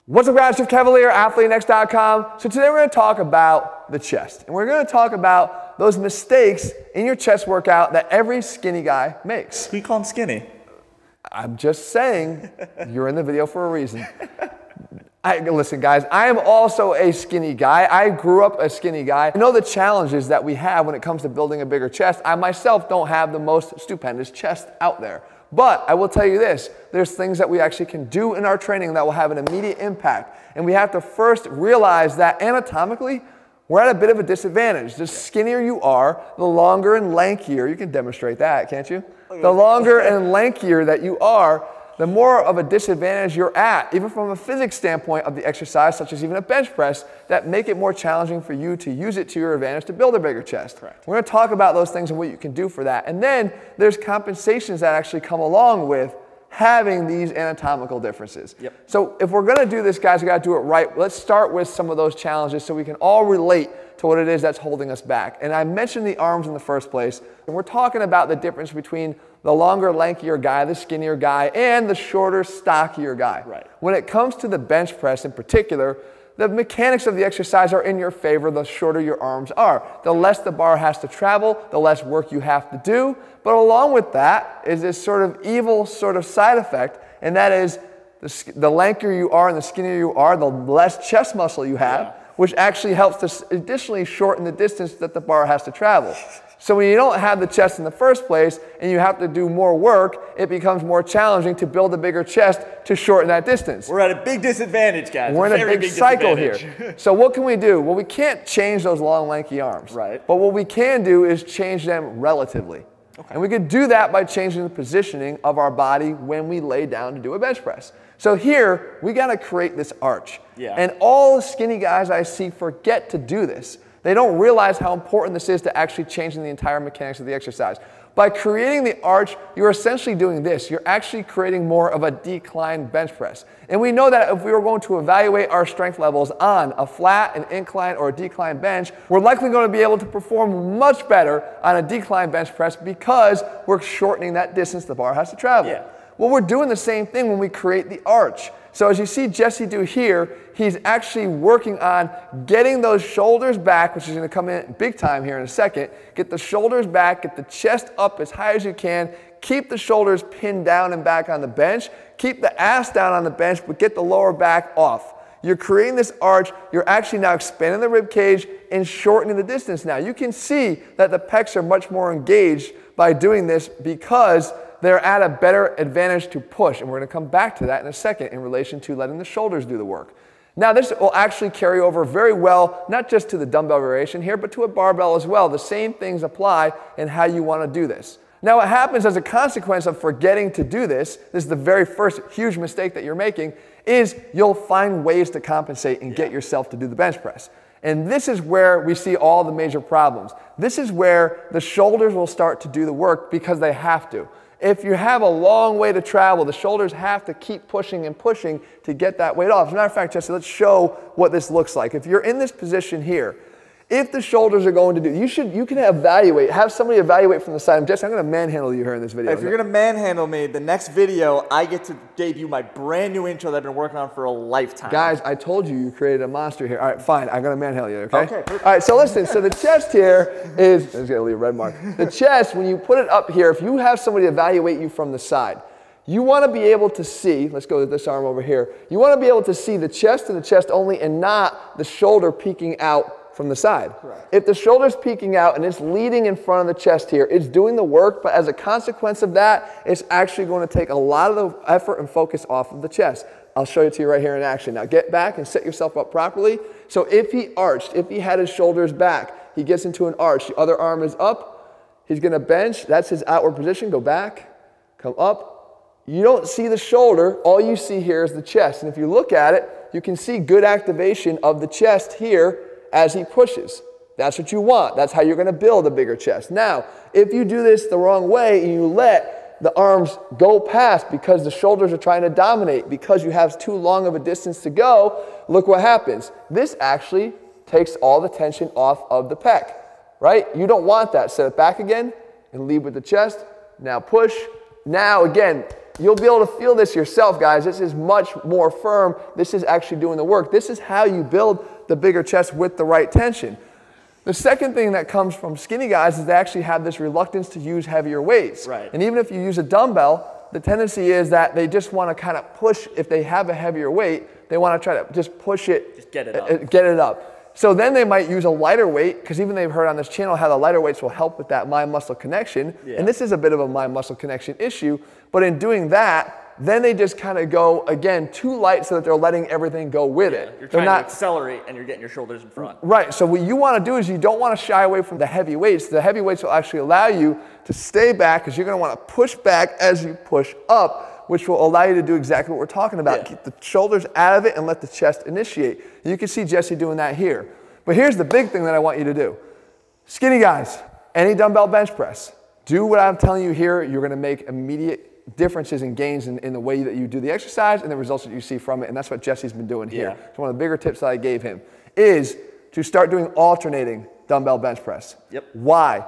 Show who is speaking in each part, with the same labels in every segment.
Speaker 1: What's up guys, Jeff Cavalier, ATHLEAN-X.com. So today we're going to talk about the chest. And we're going to talk about those mistakes in your chest workout that every skinny guy makes.
Speaker 2: We call him skinny.
Speaker 1: I'm just saying, you're in the video for a reason. Listen guys, I am also a skinny guy. I grew up a skinny guy. I know the challenges that we have when it comes to building a bigger chest. I myself don't have the most stupendous chest out there. But I will tell you this, there's things that we actually can do in our training that will have an immediate impact. And we have to first realize that anatomically, we're at a bit of a disadvantage. The skinnier you are, the longer and lankier, you can demonstrate that, can't you? The longer and lankier that you are, the more of a disadvantage you're at, even from a physics standpoint of the exercise, such as even a bench press, that make it more challenging for you to use it to your advantage to build a bigger chest. Correct. We're going to talk about those things and what you can do for that. And then there's compensations that actually come along with having these anatomical differences. Yep. So if we're going to do this, guys, we got to do it right. Let's start with some of those challenges so we can all relate to what it is that's holding us back. And I mentioned the arms in the first place, and we're talking about the difference between the longer, lankier guy, the skinnier guy, and the shorter, stockier guy. Right. When it comes to the bench press in particular, the mechanics of the exercise are in your favor the shorter your arms are. The less the bar has to travel, the less work you have to do. But along with that is this sort of evil sort of side effect, and that is the lankier you are and the skinnier you are, the less chest muscle you have, which actually helps to additionally shorten the distance that the bar has to travel. So when you don't have the chest in the first place and you have to do more work, it becomes more challenging to build a bigger chest to shorten that distance.
Speaker 2: We're at a big disadvantage, guys.
Speaker 1: We're in a big cycle here. So what can we do? Well, we can't change those long, lanky arms. Right. But what we can do is change them relatively. Okay. And we could do that by changing the positioning of our body when we lay down to do a bench press. So here, we got to create this arch. Yeah. And all the skinny guys I see forget to do this. They don't realize how important this is to actually changing the entire mechanics of the exercise. By creating the arch, you're essentially doing this. You're actually creating more of a decline bench press. And we know that if we were going to evaluate our strength levels on a flat, an incline, or a decline bench, we're likely going to be able to perform much better on a decline bench press because we're shortening that distance the bar has to travel. Yeah. Well, we're doing the same thing when we create the arch. So as you see Jesse do here, he's actually working on getting those shoulders back, which is going to come in big time here in a second. Get the shoulders back, get the chest up as high as you can, keep the shoulders pinned down and back on the bench, keep the ass down on the bench, but get the lower back off. You're creating this arch, you're actually now expanding the rib cage and shortening the distance now. You can see that the pecs are much more engaged by doing this because they're at a better advantage to push, and we're going to come back to that in a second in relation to letting the shoulders do the work. Now this will actually carry over very well, not just to the dumbbell variation here, but to a barbell as well. The same things apply in how you want to do this. Now what happens as a consequence of forgetting to do this is the very first huge mistake that you're making, is you'll find ways to compensate and get yourself to do the bench press. And this is where we see all the major problems. This is where the shoulders will start to do the work because they have to. If you have a long way to travel, the shoulders have to keep pushing and pushing to get that weight off. As a matter of fact, Jesse, let's show what this looks like. If you're in this position here, if the shoulders are going to do, you can evaluate, have somebody evaluate from the side. Jesse, I'm going to manhandle you here in this video.
Speaker 2: If you're going to manhandle me, the next video, I get to debut my brand new intro that I've been working on for a lifetime.
Speaker 1: Guys, I told you created a monster here. All right, fine, I'm going to manhandle you, okay? Okay. All right, so listen, so the chest here is, I'm just going to leave a red mark. The chest, when you put it up here, if you have somebody evaluate you from the side, you want to be able to see, let's go with this arm over here, you want to be able to see the chest and the chest only and not the shoulder peeking out from the side. Correct. If the shoulder's peeking out and it's leading in front of the chest here, it's doing the work, but as a consequence of that, it's actually going to take a lot of the effort and focus off of the chest. I'll show it to you right here in action. Now get back and set yourself up properly. So if he arched, if he had his shoulders back, he gets into an arch, the other arm is up, he's going to bench, that's his outward position, go back, come up. You don't see the shoulder, all you see here is the chest. And if you look at it, you can see good activation of the chest here as he pushes. That's what you want. That's how you're going to build a bigger chest. Now, if you do this the wrong way and you let the arms go past because the shoulders are trying to dominate, because you have too long of a distance to go, look what happens. This actually takes all the tension off of the pec, right? You don't want that. Set it back again and lead with the chest. Now push. Now again, you'll be able to feel this yourself, guys. This is much more firm. This is actually doing the work. This is how you build the bigger chest with the right tension. The second thing that comes from skinny guys is they actually have this reluctance to use heavier weights.
Speaker 2: Right.
Speaker 1: And even if you use a dumbbell, the tendency is that they just want to kind of push, if they have a heavier weight, they want to try to just push it.
Speaker 2: Just get it up.
Speaker 1: Get it up. So then they might use a lighter weight, because even they've heard on this channel how the lighter weights will help with that mind-muscle connection. Yeah. And this is a bit of a mind-muscle connection issue. But in doing that, then they just kind of go, again, too light so that they're letting everything go with it.
Speaker 2: You're trying to accelerate and you're getting your shoulders in front.
Speaker 1: Right. So what you want to do is you don't want to shy away from the heavy weights. The heavy weights will actually allow you to stay back, because you're going to want to push back as you push up, which will allow you to do exactly what we're talking about. Yeah. Keep the shoulders out of it and let the chest initiate. You can see Jesse doing that here. But here's the big thing that I want you to do. Skinny guys, any dumbbell bench press, do what I'm telling you here. You're going to make immediate differences and gains in the way that you do the exercise and the results that you see from it. And that's what Jesse's been doing here. Yeah. So one of the bigger tips that I gave him is to start doing alternating dumbbell bench press.
Speaker 2: Yep.
Speaker 1: Why?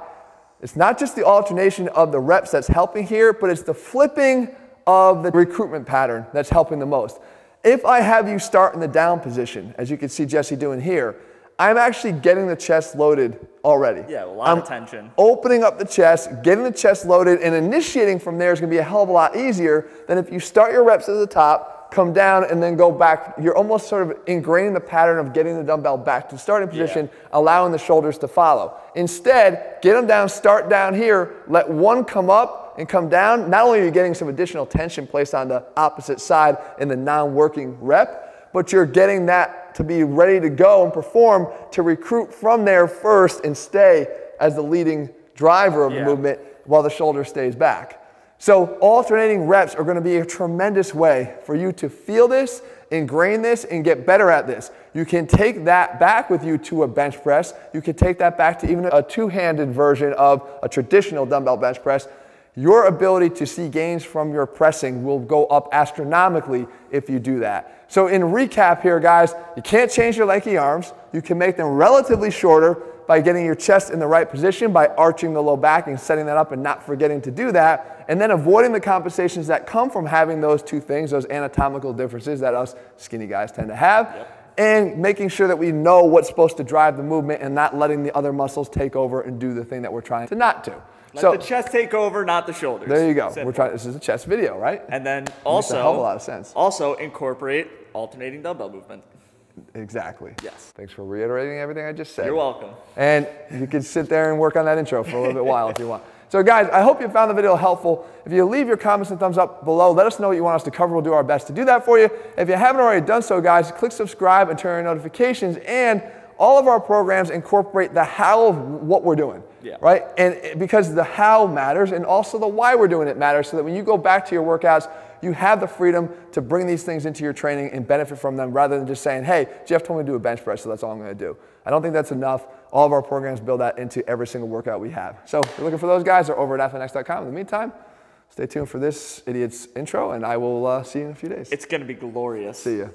Speaker 1: It's not just the alternation of the reps that's helping here, but it's the flipping of the recruitment pattern that's helping the most. If I have you start in the down position, as you can see Jesse doing here, I'm actually getting the chest loaded already.
Speaker 2: Yeah, a lot of tension.
Speaker 1: Opening up the chest, getting the chest loaded, and initiating from there is going to be a hell of a lot easier than if you start your reps at the top, come down, and then go back. You're almost sort of ingraining the pattern of getting the dumbbell back to the starting position, allowing the shoulders to follow. Instead, get them down, start down here, let one come up and come down. Not only are you getting some additional tension placed on the opposite side in the non-working rep, but you're getting that to be ready to go and perform, to recruit from there first and stay as the leading driver of the movement while the shoulder stays back. So alternating reps are going to be a tremendous way for you to feel this, ingrain this, and get better at this. You can take that back with you to a bench press. You can take that back to even a two-handed version of a traditional dumbbell bench press. Your ability to see gains from your pressing will go up astronomically if you do that. So in recap here, guys, you can't change your lanky arms. You can make them relatively shorter by getting your chest in the right position, by arching the low back and setting that up and not forgetting to do that, and then avoiding the compensations that come from having those two things, those anatomical differences that us skinny guys tend to have, and making sure that we know what's supposed to drive the movement and not letting the other muscles take over and do the thing that we're trying to not do.
Speaker 2: Let the chest take over, not the shoulders.
Speaker 1: There you go. This is a chest video, right?
Speaker 2: And then also,
Speaker 1: makes a hell of a lot of sense.
Speaker 2: Also incorporate alternating dumbbell movement.
Speaker 1: Exactly.
Speaker 2: Yes.
Speaker 1: Thanks for reiterating everything I just said.
Speaker 2: You're welcome.
Speaker 1: And you can sit there and work on that intro for a little bit while if you want. So guys, I hope you found the video helpful. If you leave your comments and thumbs up below, let us know what you want us to cover. We'll do our best to do that for you. If you haven't already done so, guys, click subscribe and turn on notifications. And all of our programs incorporate the how of what we're doing, right? And because the how matters and also the why we're doing it matters, so that when you go back to your workouts, you have the freedom to bring these things into your training and benefit from them rather than just saying, hey, Jeff told me to do a bench press, so that's all I'm going to do. I don't think that's enough. All of our programs build that into every single workout we have. So if you're looking for those guys, they're over at ATHLEAN-X.com. In the meantime, stay tuned for this idiot's intro, and I will see you in a few days.
Speaker 2: It's going to be glorious.
Speaker 1: See ya.